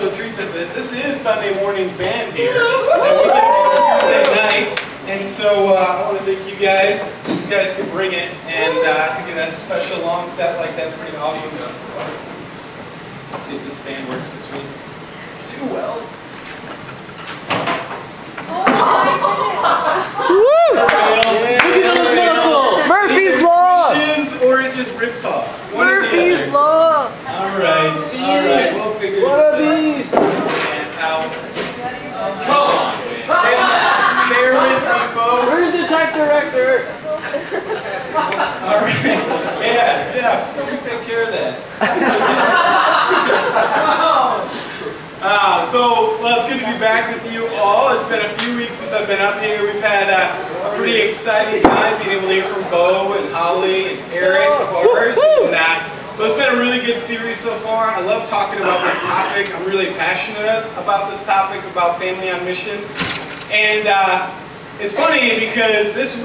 special a treat this is. This is Sunday morning band here. And we get it on Tuesday night. And so I want to thank you guys. These guys can bring it. And to get a special long set like that's pretty awesome. Let's see if this stand works this week. Too well. Murphy's Law! Or it just rips off. Murphy's Law! Alright, we'll figure this out. Come on, bear with me, folks. Where's the tech director? Alright, yeah, Jeff, can we take care of that? Well, it's good to be back with you all. It's been a few weeks since I've been up here. We've had a pretty exciting time being able to hear from Bo and Holly and Eric, of course. And, so it's been a really good series so far. I love talking about this topic. I'm really passionate about this topic, about family on mission. And it's funny because this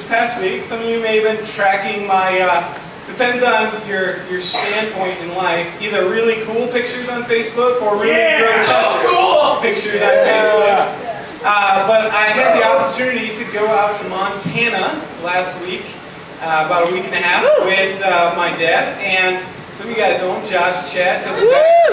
past week, some of you may have been tracking my depends on your standpoint in life. Either really cool pictures on Facebook or really grotesque pictures on Facebook. But I had the opportunity to go out to Montana last week, about a week and a half, with my dad. And some of you guys know him, Josh, Chad. He'll be back.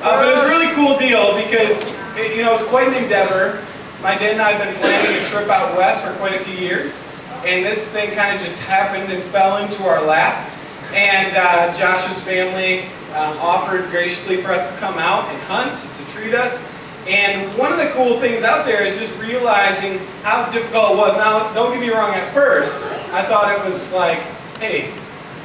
But it was a really cool deal because it's quite an endeavor. My dad and I have been planning a trip out west for quite a few years. And this thing kind of just happened and fell into our lap. And Josh's family offered graciously for us to come out and hunt, to treat us. And one of the cool things out there is just realizing how difficult it was. Now, don't get me wrong, at first, I thought it was like, hey,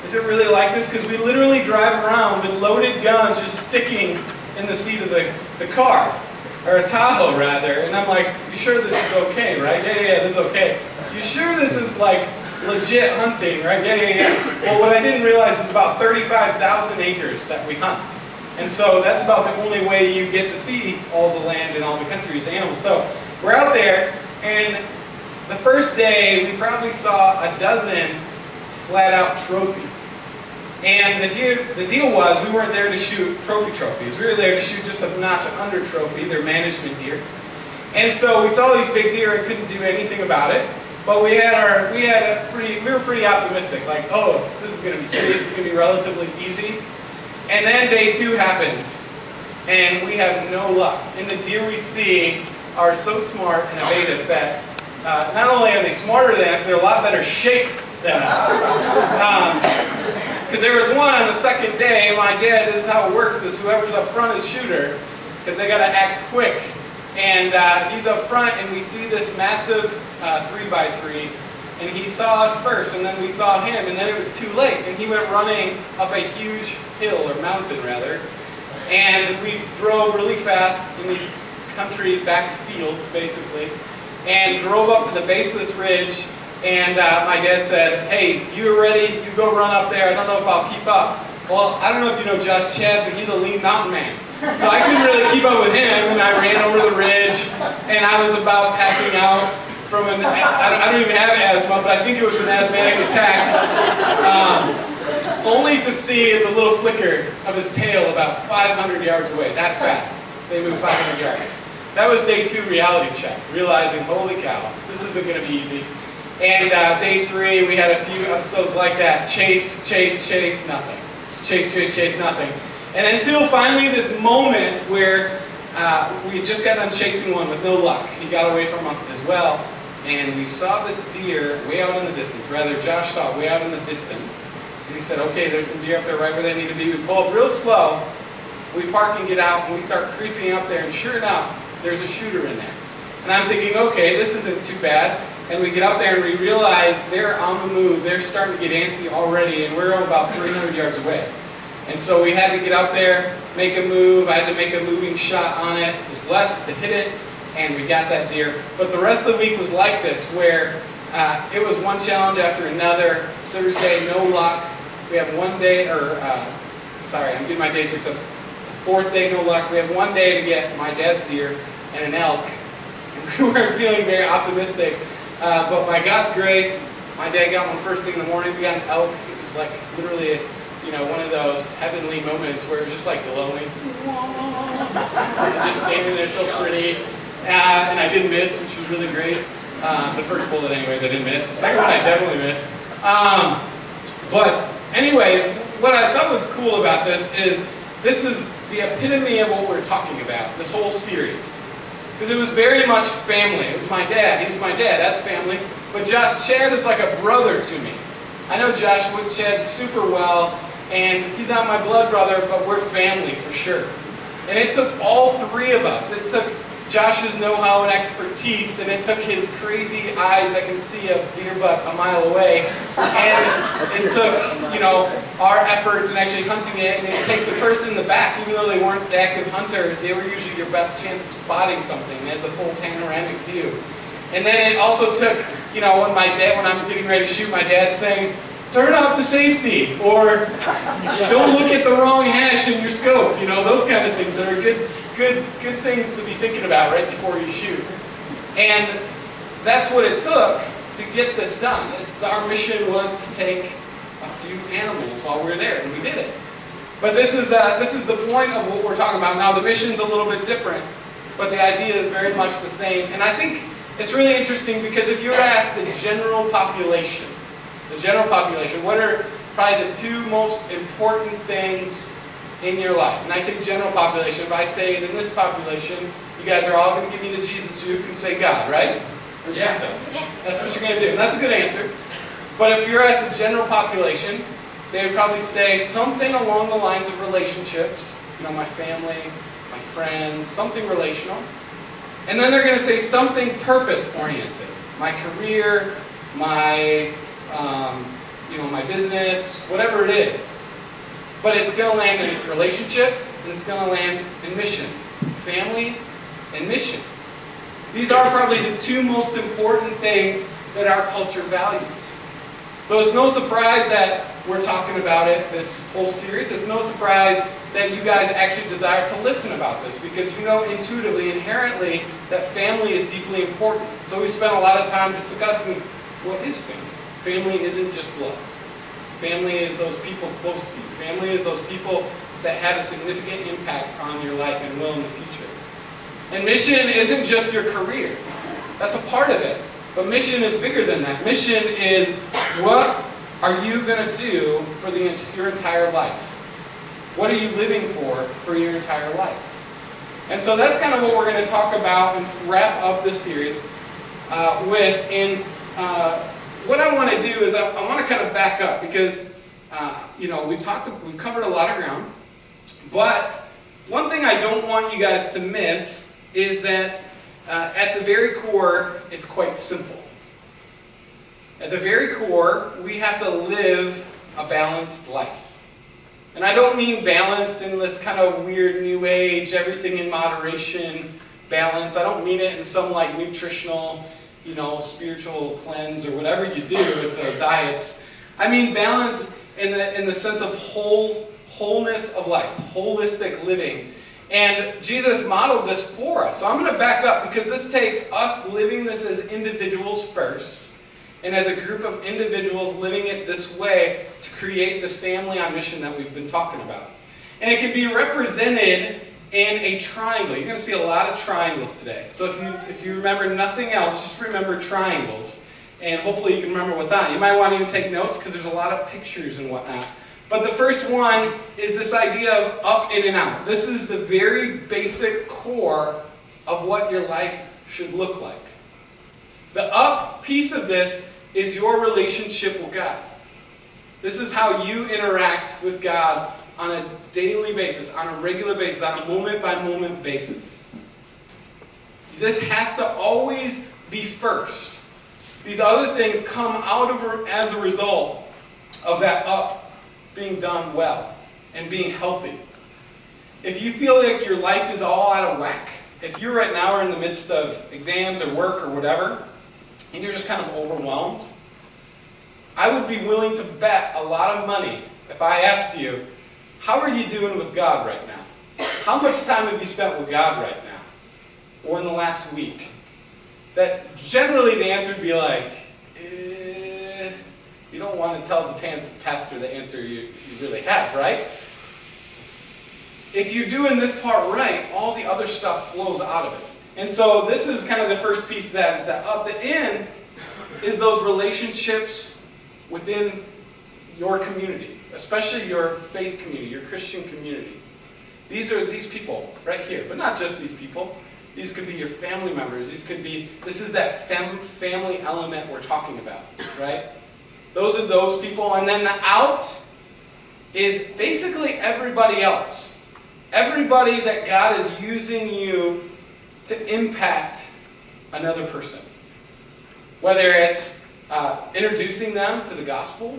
is it really like this? Because we literally drive around with loaded guns just sticking in the seat of the car. Or a Tahoe, rather. And I'm like, you sure this is okay, right? Yeah, this is okay. You sure this is like legit hunting, right? Yeah. Well, what I didn't realize is about 35,000 acres that we hunt. And so that's about the only way you get to see all the land and all the country's animals. So we're out there, and the first day we probably saw a dozen flat-out trophies. And the deal was we weren't there to shoot trophies. We were there to shoot just a notch under trophy, they're management deer. And so we saw these big deer and couldn't do anything about it. But we were pretty optimistic, like, oh, this is going to be sweet, it's going to be relatively easy. And then day 2 happens, and we have no luck. And the deer we see are so smart and evade us that not only are they smarter than us, they're a lot better shape than us. Because there was one on the second day. My dad, this is how it works, is whoever's up front is shooter, because they got to act quick. And he's up front, and we see this massive 3x3, and he saw us first, and then we saw him, and then it was too late, and he went running up a huge hill, or mountain rather, and we drove really fast in these country back fields, basically, and drove up to the base of this ridge. And my dad said, hey, you ready? You go run up there. I don't know if I'll keep up. Well, I don't know if you know Josh Chad, but he's a lean mountain man. So I couldn't really keep up with him, and I ran over the ridge, and I was about passing out from I don't even have asthma, but I think it was an asthmatic attack. Only to see the little flicker of his tail about 500 yards away. That fast. They move 500 yards. That was day 2 reality check, realizing, holy cow, this isn't going to be easy. And day 3, we had a few episodes like that. Chase, nothing. Chase, nothing. And until finally this moment where we just got done chasing one with no luck. He got away from us as well. And we saw this deer way out in the distance. Rather, Josh saw it way out in the distance. And he said, okay, there's some deer up there right where they need to be. We pull up real slow. We park and get out, and we start creeping up there. And sure enough, there's a shooter in there. And I'm thinking, okay, this isn't too bad. And we get up there and we realize they're on the move. They're starting to get antsy already, and we're about 300 yards away. And so we had to get up there, make a move. I had to make a moving shot on it. I was blessed to hit it, and we got that deer. But the rest of the week was like this, where it was one challenge after another. Thursday, no luck. We have one day, sorry, I'm getting my days mixed up. The 4th day, no luck. We have one day to get my dad's deer and an elk. And we weren't feeling very optimistic. But by God's grace, my dad got one first thing in the morning. We got an elk. It was like literally one of those heavenly moments where it was just like glowing. And just standing there so pretty. And I didn't miss, which was really great. The first bullet anyways, I didn't miss. The second one I definitely missed. But anyways, what I thought was cool about this is the epitome of what we're talking about, this whole series. Because it was very much family. It was my dad. He's my dad. That's family. But Chad is like a brother to me. I know Chad super well, and he's not my blood brother, but we're family for sure. And it took all three of us. It took Josh's know-how and expertise, and it took his crazy eyes. I can see a deer butt a mile away. And it took, our efforts in actually hunting it, and it take the person in the back, even though they weren't the active hunter, they were usually your best chance of spotting something. They had the full panoramic view. And then it also took, when I'm getting ready to shoot, my dad saying, turn off the safety, or don't look at the wrong hash in your scope, those kind of things that are good things to be thinking about right before you shoot. And that's what it took to get this done. Our mission was to take a few animals while we were there, and we did it. But this is the point of what we're talking about. Now the mission's a little bit different, but the idea is very much the same. And I think it's really interesting because if you were to ask the general population, what are probably the two most important things in your life? And I say general population. If I say it in this population, you guys are all going to give me the Jesus juke and say God, right? Or Jesus. Yeah. That's what you're going to do. And that's a good answer. But if you're asked the general population, they would probably say something along the lines of relationships. My family, my friends, something relational. And then they're going to say something purpose-oriented. My career, my my business, whatever it is. But it's going to land in relationships, and it's going to land in mission. Family and mission. These are probably the two most important things that our culture values. So it's no surprise that we're talking about it this whole series. It's no surprise that you guys actually desire to listen about this, because you know intuitively, inherently, that family is deeply important. So we spent a lot of time discussing what is family. Family isn't just blood. Family is those people close to you. Family is those people that have a significant impact on your life and will in the future. And mission isn't just your career. That's a part of it. But mission is bigger than that. Mission is, what are you going to do for your entire life? What are you living for your entire life? And so that's kind of what we're going to talk about and wrap up this series with. And what I want to do is I want to kind of back up, because we've covered a lot of ground. But one thing I don't want you guys to miss is that at the very core, it's quite simple. At the very core, we have to live a balanced life. And I don't mean balanced in this kind of weird new age, everything in moderation balance. I don't mean it in some like nutritional, spiritual cleanse or whatever you do with the diets. I mean balance in the sense of wholeness of life, holistic living. And Jesus modeled this for us. So I'm going to back up, because this takes us living this as individuals first, and as a group of individuals living it this way to create this family on mission that we've been talking about. And it can be represented in a triangle. You're going to see a lot of triangles today. So if you remember nothing else, just remember triangles. And hopefully you can remember what's on it. You might want to even take notes, because there's a lot of pictures and whatnot. But the first one is this idea of up, in, and out. This is the very basic core of what your life should look like. The up piece of this is your relationship with God. This is how you interact with God on a daily basis, on a regular basis, on a moment-by-moment basis. This has to always be first. These other things come out of as a result of that up being done well and being healthy. If you feel like your life is all out of whack, if you right now are in the midst of exams or work or whatever, and you're just kind of overwhelmed, I would be willing to bet a lot of money if I asked you, how are you doing with God right now? How much time have you spent with God right now? Or in the last week? That generally the answer would be like, You don't want to tell the pastor the answer you really have, right? If you're doing this part right, all the other stuff flows out of it. And so this is kind of the first piece of that, is that at the end is those relationships within your community, especially your faith community, your Christian community. These are these people right here, but not just these people. These could be your family members. This is that family element we're talking about, right? Those are those people. And then the out is basically everybody else. Everybody that God is using you to impact another person. Whether it's introducing them to the gospel,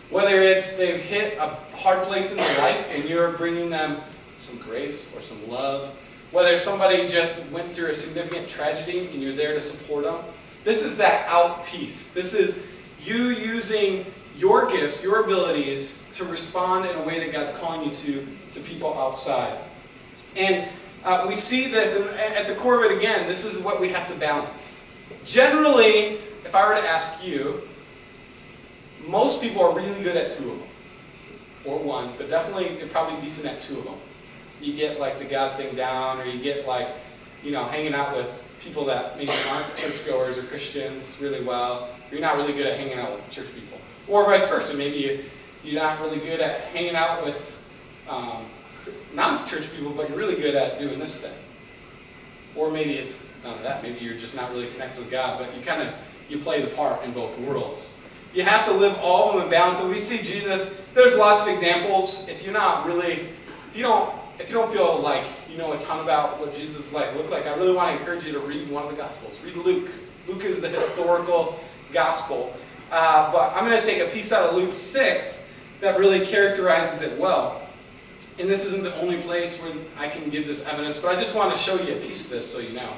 whether it's they've hit a hard place in their life and you're bringing them some grace or some love, whether somebody just went through a significant tragedy and you're there to support them. This is that out piece. This is you using your gifts, your abilities to respond in a way that God's calling you to people outside. And we see this, and at the core of it again, this is what we have to balance. Generally, if I were to ask you, most people are really good at two of them. Or one, but definitely they're probably decent at two of them. You get like the God thing down, or you get like, hanging out with people that maybe aren't churchgoers or Christians really well. You're not really good at hanging out with church people. Or vice versa. Maybe you're not really good at hanging out with non-church people, but you're really good at doing this thing. Or maybe it's none of that. Maybe you're just not really connected with God, but you play the part in both worlds. You have to live all of them in balance. And we see Jesus, there's lots of examples. If you don't feel like you know a ton about what Jesus' life looked like, I really want to encourage you to read one of the Gospels. Read Luke. Luke is the historical gospel. But I'm going to take a piece out of Luke 6 that really characterizes it well. And this isn't the only place where I can give this evidence, but I just want to show you a piece of this so you know.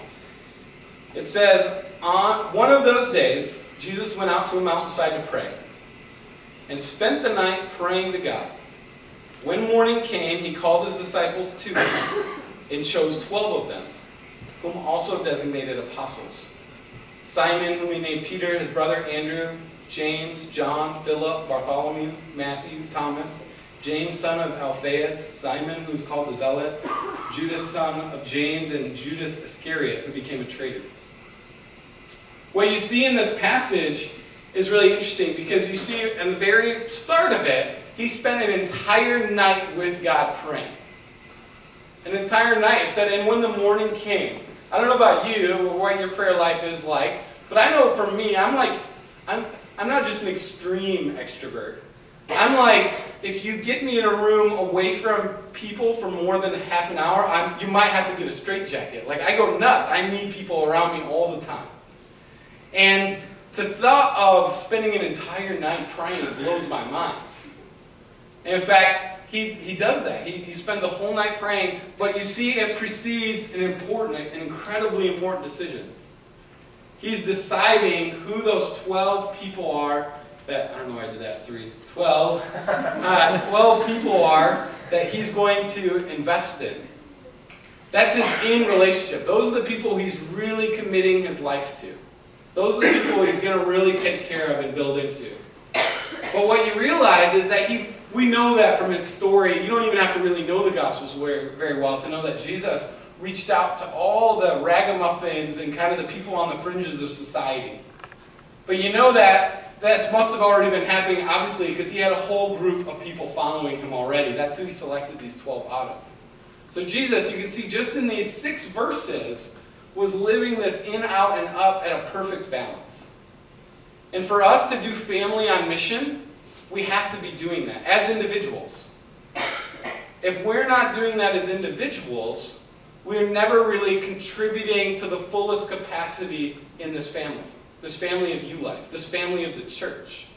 It says, on one of those days, Jesus went out to a mountainside to pray and spent the night praying to God. When morning came, he called his disciples to him and chose 12 of them, whom also designated apostles. Simon, whom he named Peter, his brother Andrew, James, John, Philip, Bartholomew, Matthew, Thomas, James, son of Alphaeus, Simon, who is called the Zealot, Judas, son of James, and Judas Iscariot, who became a traitor. What you see in this passage is really interesting because you see in the very start of it, he spent an entire night with God praying. An entire night. It said, and when the morning came. I don't know about you or what your prayer life is like, but I know for me, I'm not just an extreme extrovert. I'm like, if you get me in a room away from people for more than half an hour, you might have to get a straitjacket. Like, I go nuts. I need people around me all the time. And the thought of spending an entire night praying blows my mind. And in fact, he does that. He spends a whole night praying, but you see it precedes an incredibly important decision. He's deciding who those 12 people are that, I don't know why I did that, 12 people are that he's going to invest in. That's his in relationship. Those are the people he's really committing his life to. Those are the people he's going to really take care of and build into. But what you realize is that we know that from his story. You don't even have to really know the Gospels very well to know that Jesus reached out to all the ragamuffins and kind of the people on the fringes of society. But you know that this must have already been happening, obviously, because he had a whole group of people following him already. That's who he selected these 12 out of. So Jesus, you can see just in these 6 verses, was living this in, out, and up at a perfect balance. And for us to do family on mission, we have to be doing that as individuals. If we're not doing that as individuals, we're never really contributing to the fullest capacity in this family of you life, this family of the church.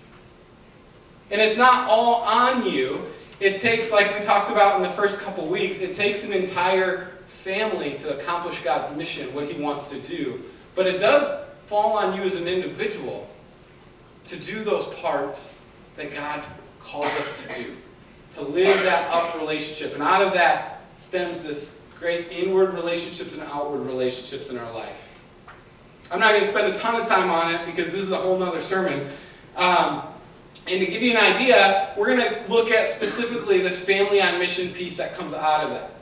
And it's not all on you. It takes, like we talked about in the first couple weeks, it takes an entire family to accomplish God's mission, what he wants to do. But it does fall on you as an individual to do those parts that God calls us to do. To live that up relationship. And out of that stems this great inward relationships and outward relationships in our life. I'm not going to spend a ton of time on it because this is a whole nother sermon. And to give you an idea, we're going to look at specifically this family on mission piece that comes out of that.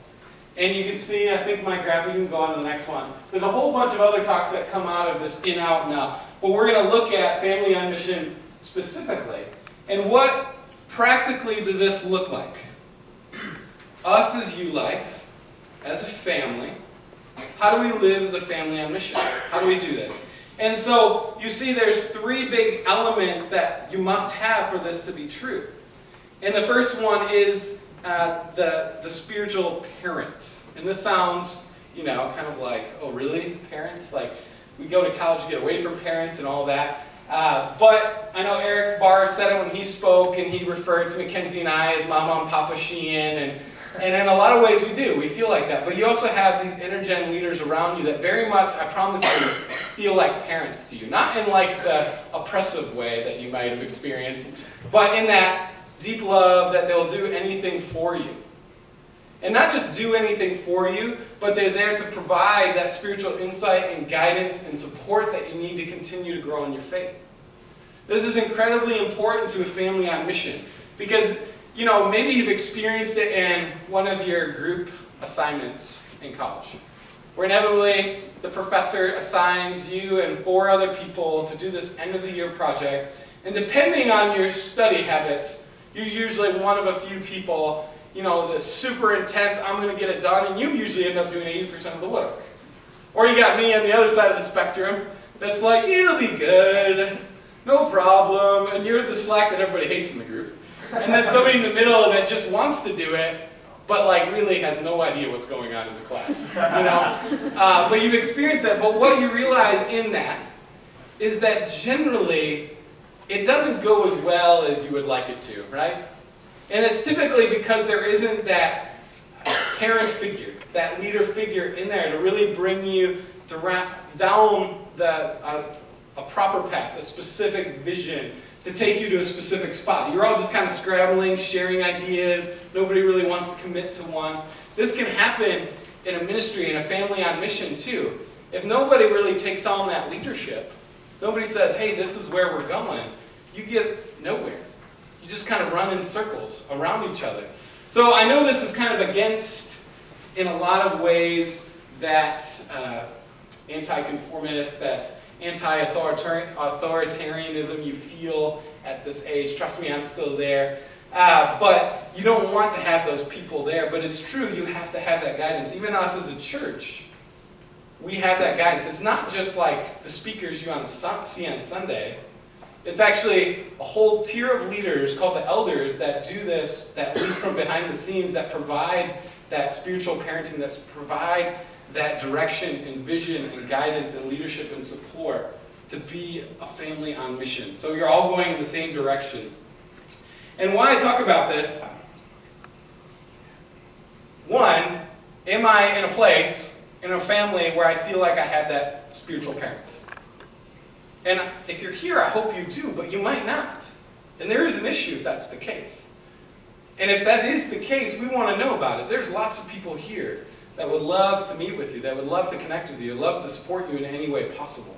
And you can see, I think my graphic, you can go on to the next one. There's a whole bunch of other talks that come out of this in, out, and up. But we're going to look at family on mission specifically. And what practically does this look like? Us as U-Life, as a family, how do we live as a family on mission? How do we do this? And so you see there's three big elements that you must have for this to be true. And the first one is the spiritual parents. And this sounds, kind of like, oh really, parents? Like, we go to college to get away from parents and all that. But I know Eric Barr said it when he spoke, and he referred to Mackenzie and I as Mama and Papa Sheahan, and in a lot of ways we do. We feel like that. But you also have these intergen leaders around you that very much, I promise you, feel like parents to you. Not in like the oppressive way that you might have experienced, but in that deep love that they'll do anything for you. And not just do anything for you, but they're there to provide that spiritual insight and guidance and support that you need to continue to grow in your faith. This is incredibly important to a family on mission because, maybe you've experienced it in one of your group assignments in college, where inevitably the professor assigns you and 4 other people to do this end-of-the-year project, and depending on your study habits, you're usually one of a few people, that's super intense, I'm going to get it done, and you usually end up doing 80% of the work. Or you got me on the other side of the spectrum, that's like, it'll be good, no problem, and you're the slack that everybody hates in the group. And then somebody in the middle that just wants to do it, but like really has no idea what's going on in the class, But you've experienced that, but what you realize in that is that generally it doesn't go as well as you would like it to, right? And it's typically because there isn't that parent figure, that leader figure in there to really bring you down a proper path, a specific vision, to take you to a specific spot. You're all just kind of scrabbling, sharing ideas. Nobody really wants to commit to one. This can happen in a ministry, in a family on mission too. If nobody really takes on that leadership, nobody says, hey, this is where we're going, you get nowhere. You just kind of run in circles around each other. So I know this is kind of against, in a lot of ways, that anti-conformist, that anti-authoritarianism you feel at this age. Trust me, I'm still there. But you don't want to have those people there. But it's true, you have to have that guidance. Even us as a church, we have that guidance. It's not just like the speakers you see on Sunday. It's actually a whole tier of leaders called the elders that do this, that lead from behind the scenes, that provide that spiritual parenting, that provide that direction and vision and guidance and leadership and support to be a family on mission. So you're all going in the same direction. And why I talk about this, one, am I in a place, in a family where I feel like I have that spiritual parent? And if you're here, I hope you do, but you might not. And there is an issue if that's the case. And if that is the case, we want to know about it. There's lots of people here that would love to meet with you, that would love to connect with you, love to support you in any way possible.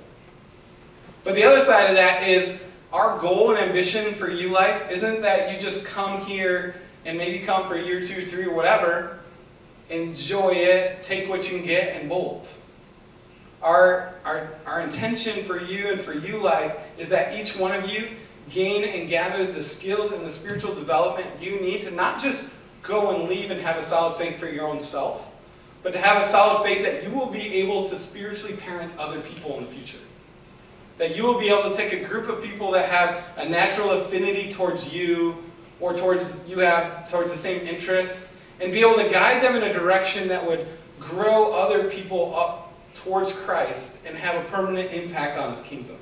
But the other side of that is our goal and ambition for U-Life isn't that you just come here and maybe come for a year, 2, 3, or whatever, enjoy it, take what you can get, and bolt. Our intention for you and for U-Life is that each one of you gain and gather the skills and the spiritual development you need to not just go and leave and have a solid faith for your own self, but to have a solid faith that you will be able to spiritually parent other people in the future. That you will be able to take a group of people that have a natural affinity towards you, or towards the same interests, and be able to guide them in a direction that would grow other people up towards Christ and have a permanent impact on His kingdom.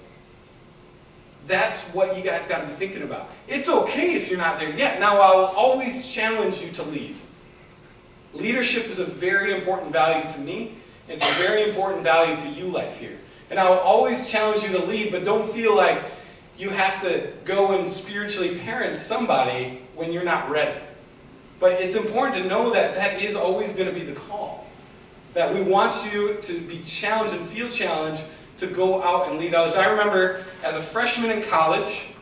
That's what you guys got to be thinking about. It's okay if you're not there yet. Now, I will always challenge you to lead. Leadership is a very important value to me. It's a very important value to U-Life here. And I will always challenge you to lead, but don't feel like you have to go and spiritually parent somebody when you're not ready. But it's important to know that that is always going to be the call. That we want you to be challenged and feel challenged to go out and lead others. I remember as a freshman in college,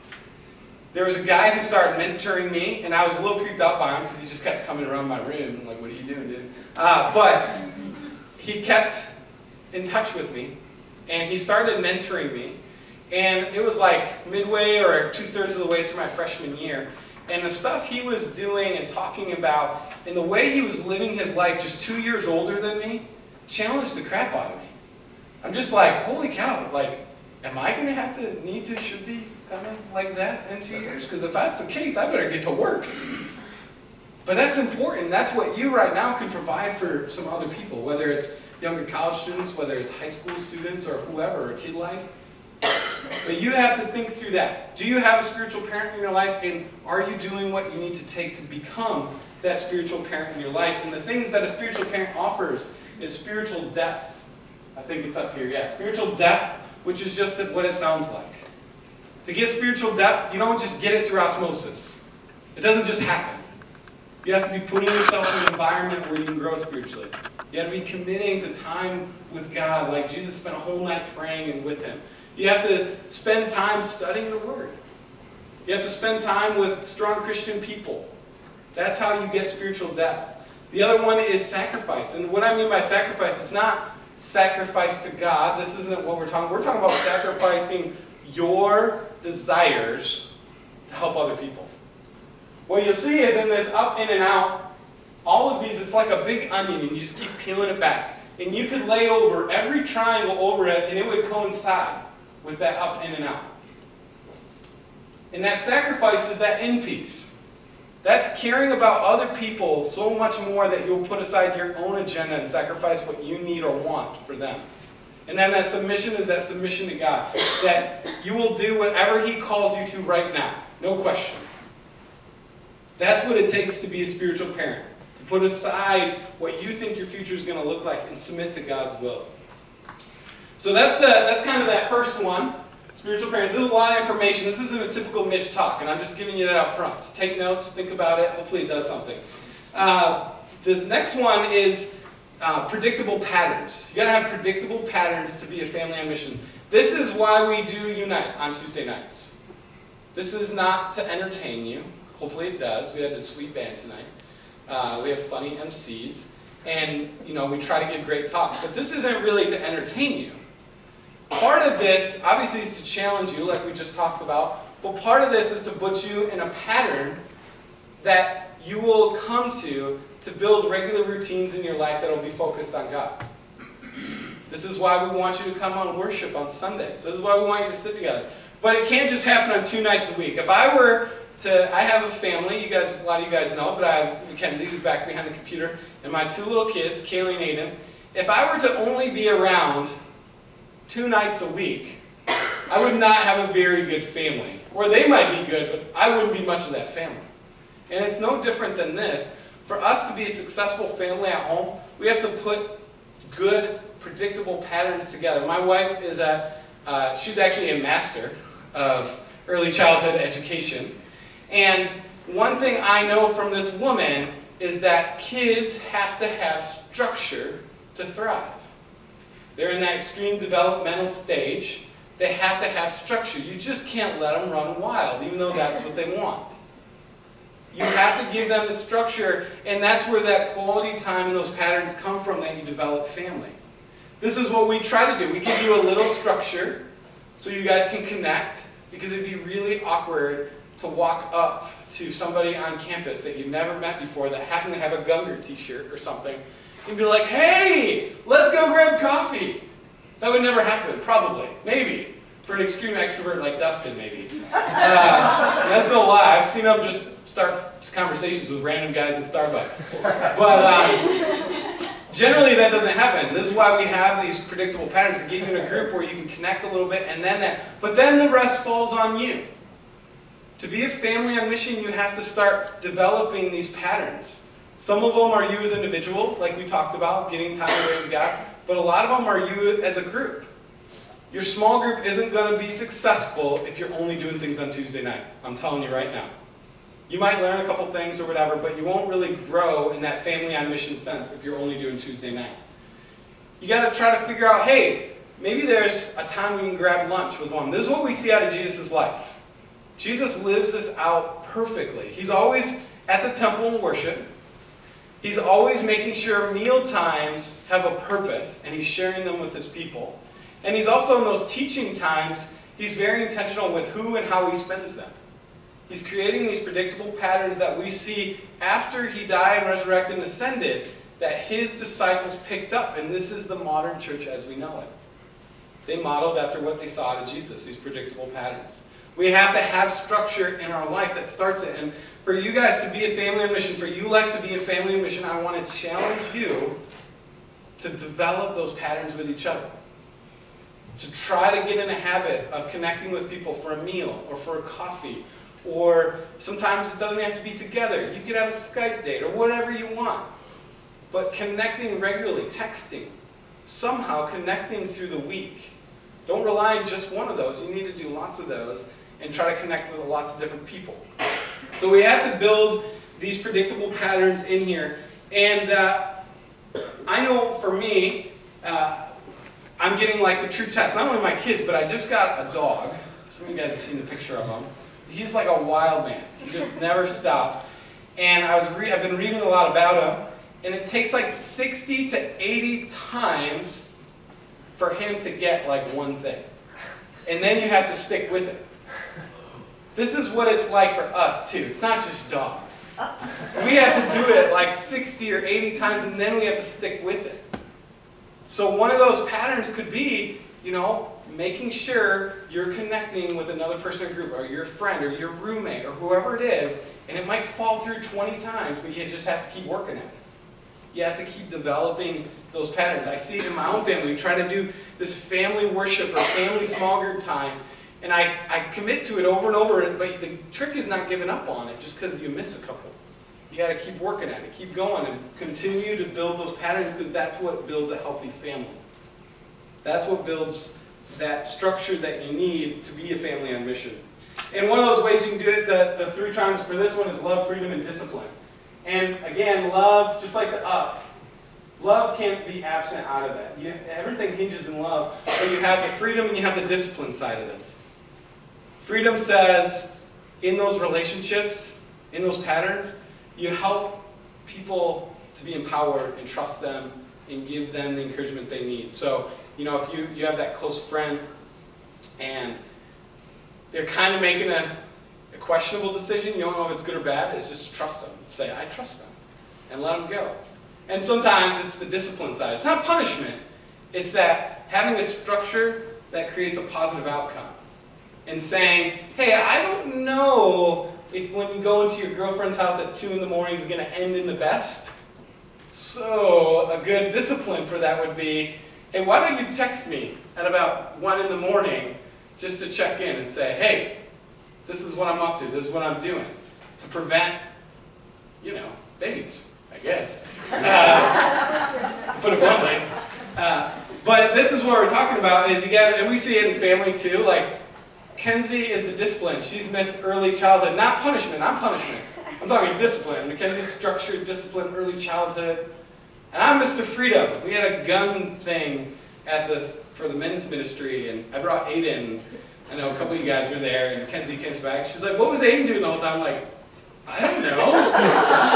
there was a guy who started mentoring me, and I was a little creeped out by him because he just kept coming around my room. I'm like, what are you doing, dude? But he kept in touch with me, and he started mentoring me. And it was like midway or 2/3 of the way through my freshman year. And the stuff he was doing and talking about, and the way he was living his life just 2 years older than me, challenged the crap out of me. I'm just like, holy cow, like, am I going to have to should be kind of like that in 2 years? Because if that's the case, I better get to work. But that's important. That's what you right now can provide for some other people, whether it's younger college students, whether it's high school students, or whoever, or kid life. But you have to think through that. Do you have a spiritual parent in your life, and are you doing what you need to take to become that spiritual parent in your life? And the things that a spiritual parent offers is spiritual depth. I think it's up here, yeah. Spiritual depth, which is just what it sounds like. To get spiritual depth, you don't just get it through osmosis. It doesn't just happen. You have to be putting yourself in an environment where you can grow spiritually. You have to be committing to time with God, like Jesus spent a whole night praying and with Him. You have to spend time studying the Word. You have to spend time with strong Christian people. That's how you get spiritual depth. The other one is sacrifice. And what I mean by sacrifice, it's not sacrifice to God. This isn't what we're talking about. We're talking about sacrificing your desires to help other people. What you'll see is in this up, in, and out, all of these, it's like a big onion, and you just keep peeling it back. And you could lay over every triangle over it, and it would coincide with that up, in, and out. And that sacrifice is that in piece. That's caring about other people so much more that you'll put aside your own agenda and sacrifice what you need or want for them. And then that submission is that submission to God. That you will do whatever He calls you to right now. No question. That's what it takes to be a spiritual parent. To put aside what you think your future is going to look like and submit to God's will. So that's kind of that first one. Spiritual parents. This is a lot of information. This isn't a typical Mitch talk, and I'm just giving you that up front. So take notes, think about it. Hopefully it does something. The next one is predictable patterns. You got to have predictable patterns to be a family on mission. This is why we do Unite on Tuesday nights. This is not to entertain you. Hopefully it does. We had a sweet band tonight. We have funny MCs. And, we try to give great talks. But this isn't really to entertain you. Part of this, obviously, is to challenge you, like we just talked about. But part of this is to put you in a pattern that you will come to build regular routines in your life that will be focused on God. This is why we want you to come on worship on Sundays. This is why we want you to sit together. But it can't just happen on 2 nights a week. If I were to, I have a family, a lot of you guys know, but I have Mackenzie, who's back behind the computer, and my 2 little kids, Kaylee and Aiden. If I were to only be around 2 nights a week, I would not have a very good family. Or they might be good, but I wouldn't be much of that family. And it's no different than this. For us to be a successful family at home, we have to put good, predictable patterns together. My wife is she's actually a master of early childhood education. And one thing I know from this woman is that kids have to have structure to thrive. They're in that extreme developmental stage. They have to have structure. You just can't let them run wild, even though that's what they want. You have to give them the structure, and that's where that quality time and those patterns come from that you develop family. This is what we try to do. We give you a little structure so you guys can connect, because it'd be really awkward to walk up to somebody on campus that you've never met before that happened to have a Gungor t-shirt or something and be like, hey, let's go grab coffee. That would never happen, probably, maybe. For an extreme extrovert like Dustin, maybe. That's no lie. I've seen him just start conversations with random guys at Starbucks. But generally that doesn't happen. This is why we have these predictable patterns to get you in a group where you can connect a little bit, and then that. But then the rest falls on you. To be a family on mission, you have to start developing these patterns. Some of them are you as an individual, like we talked about, getting time away with God. But a lot of them are you as a group. Your small group isn't going to be successful if you're only doing things on Tuesday night. I'm telling you right now. You might learn a couple things or whatever, but you won't really grow in that family on mission sense if you're only doing Tuesday night. You got to try to figure out, hey, maybe there's a time we can grab lunch with one. This is what we see out of Jesus' life. Jesus lives this out perfectly. He's always at the temple in worship. He's always making sure meal times have a purpose, and he's sharing them with his people. And he's also in those teaching times, he's very intentional with who and how he spends them. He's creating these predictable patterns that we see after he died and resurrected and ascended, that his disciples picked up. And this is the modern church as we know it. They modeled after what they saw to Jesus, these predictable patterns. We have to have structure in our life that starts it. And for you guys to be a family on mission, for you life to be a family on mission, I want to challenge you to develop those patterns with each other. To try to get in a habit of connecting with people for a meal or for a coffee. Or sometimes it doesn't have to be together. You could have a Skype date or whatever you want. But connecting regularly, texting, somehow connecting through the week. Don't rely on just one of those. You need to do lots of those and try to connect with lots of different people. So we have to build these predictable patterns in here. And I know for me, I'm getting like the true test. Not only my kids, but I just got a dog. Some of you guys have seen the picture of him. He's like a wild man. He just never stops. And I've been reading a lot about him. And it takes like 60 to 80 times for him to get like one thing. And then you have to stick with it. This is what it's like for us too. It's not just dogs. We have to do it like 60 or 80 times and then we have to stick with it. So one of those patterns could be, making sure you're connecting with another person or group, or your friend, or your roommate, or whoever it is, and it might fall through 20 times, but you just have to keep working at it. You have to keep developing those patterns. I see it in my own family. We try to do this family worship or family small group time, and I commit to it over and over, but the trick is not giving up on it just because you miss a couple. You got to keep working at it, keep going, and continue to build those patterns because that's what builds a healthy family. That's what builds that structure that you need to be a family on mission. And one of those ways you can do it, the 3 triangles for this one is love, freedom, and discipline. And again, love, just like the up, love can't be absent out of that. Everything hinges in love, but you have the freedom and you have the discipline side of this. Freedom says, in those relationships, in those patterns, you help people to be empowered and trust them and give them the encouragement they need. So, if you have that close friend and they're kind of making a questionable decision, you don't know if it's good or bad, it's just to trust them. Say, I trust them, and let them go. And sometimes it's the discipline side. It's not punishment. It's that having a structure that creates a positive outcome. And saying, hey, I don't know if when you go into your girlfriend's house at 2 in the morning is going to end in the best. So a good discipline for that would be, hey, why don't you text me at about 1 in the morning just to check in and say, hey, this is what I'm up to, this is what I'm doing, to prevent, babies, I guess, to put it bluntly. But this is what we're talking about, is and we see it in family too, like, Kenzie is the discipline. She's missed early childhood, not punishment, I'm punishment. I'm talking discipline. Mackenzie's structured discipline, early childhood. And I'm Mr. Freedom. We had a gun thing for the men's ministry, and I brought Aiden. I know a couple of you guys were there, and Kenzie came back. She's like, what was Aiden doing the whole time? I'm like, I don't know.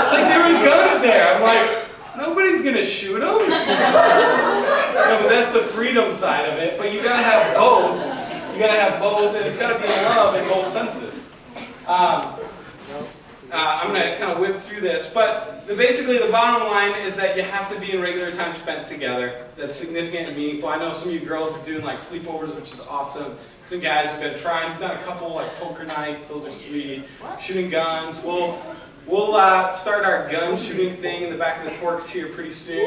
It's like, there was guns there. I'm like, nobody's going to shoot him. But that's the freedom side of it. But you got to have both. You got to have both, and it's got to be love in both senses. I'm going to kind of whip through this, but basically the bottom line is that you have to be in regular time spent together. That's significant and meaningful. I know some of you girls are doing like sleepovers, which is awesome. Some guys have been trying, done a couple like poker nights, those are sweet. Shooting guns. We'll start our gun shooting thing in the back of the Torques here pretty soon.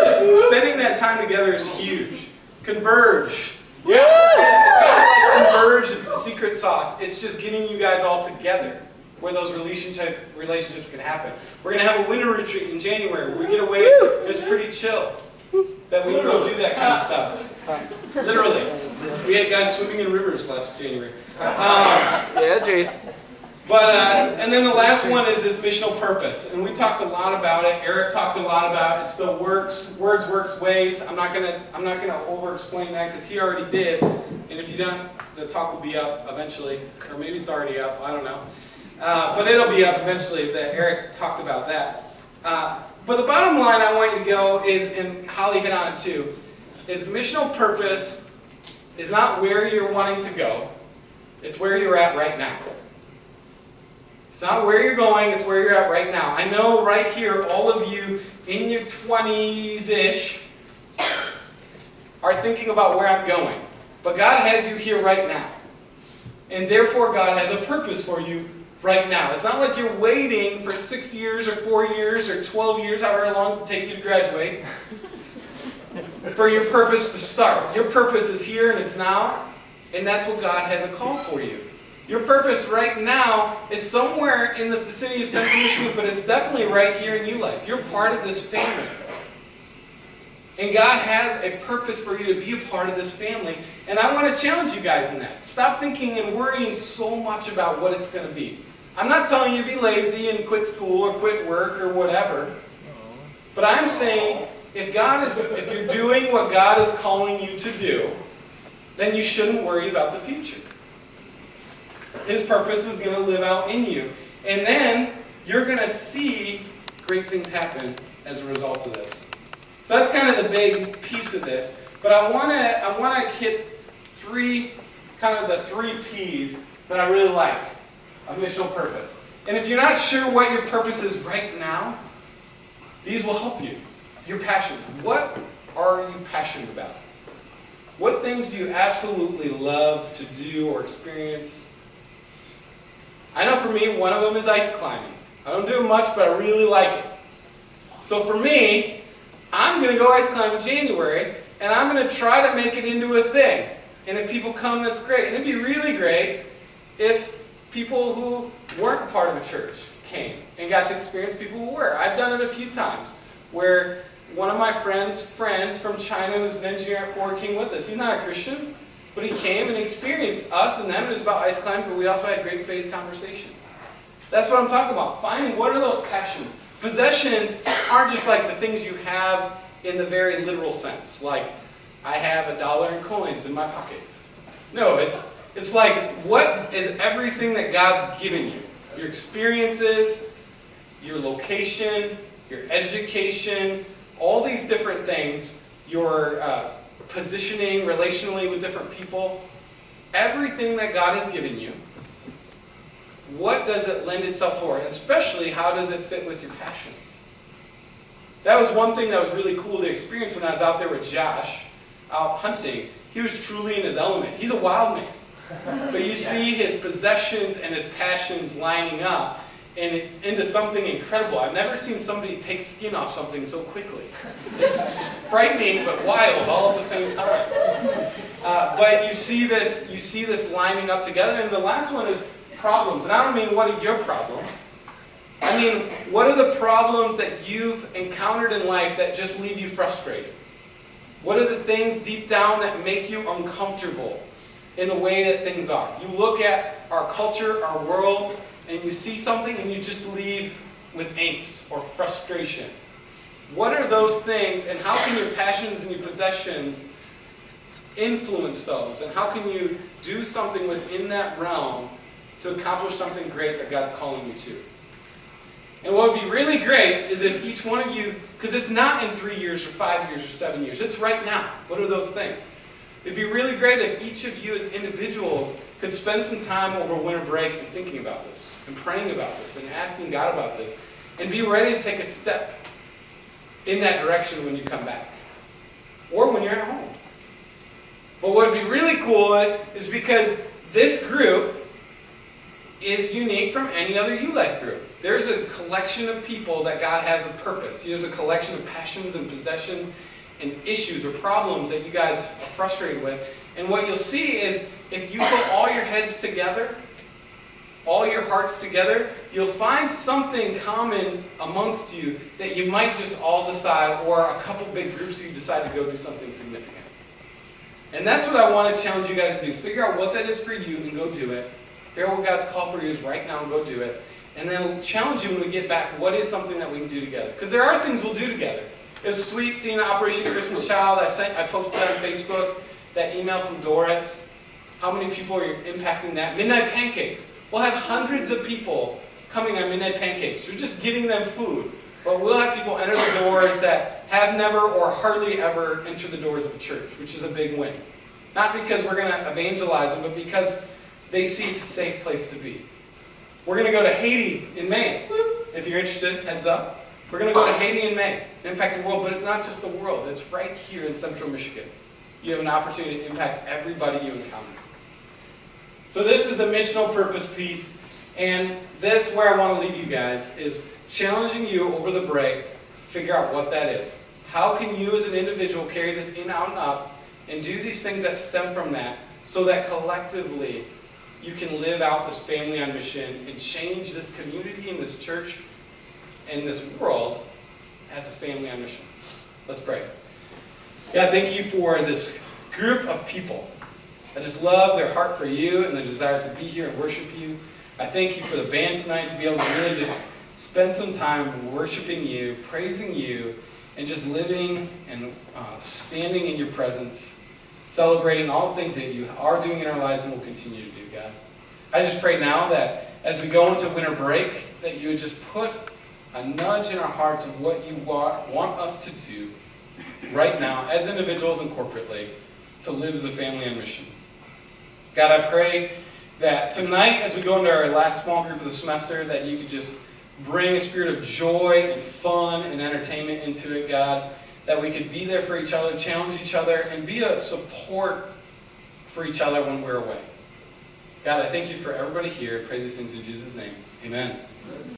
Spending that time together is huge. Converge. Yeah. It's not like Converge is the secret sauce. It's just getting you guys all together where those relationships can happen. We're going to have a winter retreat in January where we get away. It's pretty chill. That we can go do that kind of stuff. Literally. We had guys swimming in rivers last January. Yeah, Jace. But, and then the last one is this missional purpose. And we talked a lot about it. Eric talked a lot about it. It's the words, works, ways. I'm not gonna over-explain that because he already did. And And if you don't, the talk will be up eventually, or maybe it's already up, I don't know. But it'll be up eventually. That Eric talked about that. But the bottom line I want you to go is, and Holly hit on it too, is missional purpose is not where you're wanting to go. It's where you're at right now. It's not where you're going, it's where you're at right now. I know right here, all of you in your 20s-ish are thinking about where I'm going. But God has you here right now. And therefore God has a purpose for you right now. It's not like you're waiting for 6 years or 4 years or 12 years, however long it takes you to graduate, for your purpose to start. Your purpose is here and it's now, and that's what God has a call for you. Your purpose right now is somewhere in the vicinity of Central Michigan, but it's definitely right here in U-Life. You're part of this family. And God has a purpose for you to be a part of this family. And I want to challenge you guys in that. Stop thinking and worrying so much about what it's going to be. I'm not telling you to be lazy and quit school or quit work or whatever. But I'm saying if you're doing what God is calling you to do, then you shouldn't worry about the future. His purpose is going to live out in you. And then you're going to see great things happen as a result of this. So that's kind of the big piece of this. But I want to hit the three P's that I really like of missional purpose. And if you're not sure what your purpose is right now, these will help you. Your passion. What are you passionate about? What things do you absolutely love to do or experience? I know for me, one of them is ice climbing. I don't do it much, but I really like it. So for me, I'm going to go ice climb in January, and I'm going to try to make it into a thing. And if people come, that's great. And it'd be really great if people who weren't part of a church came and got to experience people who were. I've done it a few times, where one of my friends from China, who's an engineer at Ford, came with us. He's not a Christian, but he came and experienced us and them. It was about ice climbing, but we also had great faith conversations. That's what I'm talking about. Finding what are those passions. Possessions aren't just like the things you have in the very literal sense. Like, I have $1 in coins in my pocket. No, it's like, what is everything that God's given you? Your experiences, your location, your education, all these different things, your positioning relationally with different people, everything that God has given you, what does it lend itself toward? And especially, how does it fit with your passions? That was one thing that was really cool to experience when I was out there with Josh, out hunting. He was truly in his element. He's a wild man. But you see his possessions and his passions lining up into something incredible. I've never seen somebody take skin off something so quickly. It's frightening but wild all at the same time. But you see this lining up together. And the last one is problems. And I don't mean what are your problems. I mean, what are the problems that you've encountered in life that just leave you frustrated? What are the things deep down that make you uncomfortable in the way that things are? You look at our culture, our world, and you see something and you just leave with angst or frustration. What are those things, and how can your passions and your possessions influence those? And how can you do something within that realm to accomplish something great that God's calling you to? And what would be really great is if each one of you, because it's not in 3 years or 5 years or 7 years, it's right now. What are those things? It'd be really great if each of you as individuals could spend some time over winter break and thinking about this, and praying about this, and asking God about this, and be ready to take a step in that direction when you come back, or when you're at home. But what would be really cool is because this group is unique from any other U-Life group. There's a collection of people that God has a purpose. There's a collection of passions and possessions and issues or problems that you guys are frustrated with. And what you'll see is if you put all your heads together, all your hearts together, you'll find something common amongst you that you might just all decide, or a couple big groups you decide to go do something significant. And that's what I want to challenge you guys to do. Figure out what that is for you and go do it. Figure out what God's call for you is right now and go do it. And then I'll challenge you when we get back, what is something that we can do together? Because there are things we'll do together. It was sweet seeing Operation Christmas Child. I posted that on Facebook, that email from Doris. how many people are impacting that. Midnight Pancakes. We'll have hundreds of people coming on Midnight Pancakes. We're just giving them food. But we'll have people enter the doors that have never or hardly ever entered the doors of a church, which is a big win. Not because we're going to evangelize them, but because they see it's a safe place to be. We're going to go to Haiti in May. If you're interested, heads up. We're going to go to Haiti in May and impact the world. But it's not just the world. It's right here in central Michigan. You have an opportunity to impact everybody you encounter. So this is the missional purpose piece. And that's where I want to leave you guys, is challenging you over the break to figure out what that is. How can you as an individual carry this in, out, and up, and do these things that stem from that, so that collectively you can live out this family on mission and change this community and this church and this world as a family on mission. Let's pray. God, thank you for this group of people. I just love their heart for you and the desire to be here and worship you. I thank you for the band tonight to be able to really just spend some time worshiping you, praising you, and just living and standing in your presence, celebrating all the things that you are doing in our lives and will continue to do, God. I just pray now that as we go into winter break, that you would just put a nudge in our hearts of what you want us to do right now as individuals and corporately to live as a family on mission. God, I pray that tonight, as we go into our last small group of the semester, that you could just bring a spirit of joy and fun and entertainment into it, God. That we could be there for each other, challenge each other, and be a support for each other when we're away. God, I thank you for everybody here. I pray these things in Jesus' name. Amen.